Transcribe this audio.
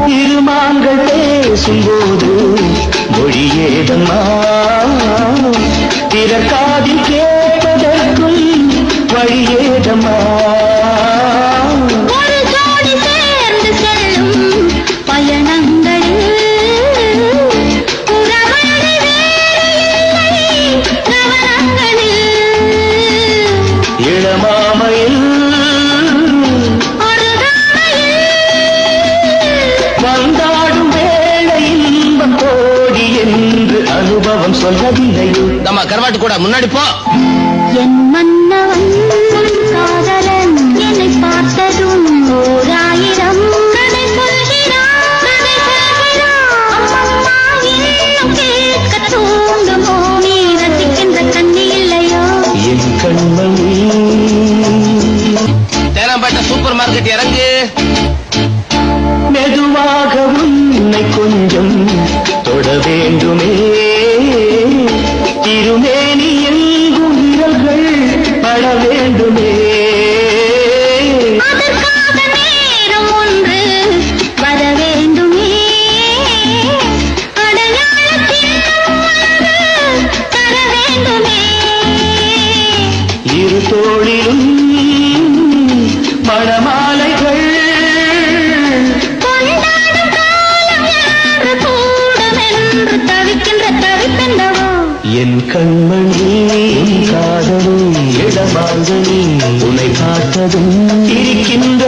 திருமாங்கள் பேசும்போது மொழியேதம்மா பிறக்காதில் கேட்பதற்கும் வழியேதம்மா ஒரு ஜோடி சேர்ந்து செல்லும் பயணங்களில் உறவழி வேறு இல்லை கவனங்களில் இளமாமையில் வந்தாடும் வேளை இன்பம் கோடி என்று அனுபவம் சொல்லவில்லையோ. நம்ம கருவாட்டு கூட முன்னாடி போ. என் மன்னவன் காதலன் என்னை பார்த்ததும் 1000 கதை சொல்கிறான். அம்மம்மா இன்னும் கேட்க தூங்குமோ நீ ரசிக்கின்ற கண்ணி இல்லையோ என் கண்மணி தேனாம்பேட்டை சூப்பர் மார்க்கெட் இறங்கு. மெதுவாக உன்னை கொஞ்சம் தொட வேண்டுமே திருமேனி எங்கும் விரல்கள் பட வேண்டுமே அதற்காக நேரம் ஒன்று வர வேண்டுமே அடையாளத்தின் ஒன்று தர வேண்டுமே இரு தோளிலும் மணமாலைகள் கொண்டாடும் காலம் என்று கூடுமென்று தவிக்கின்ற தவிப்பென்னவோ என் கண்மணி காதலும் இடமாங்கனி உன்னை பார்த்ததும் இருக்கின்ற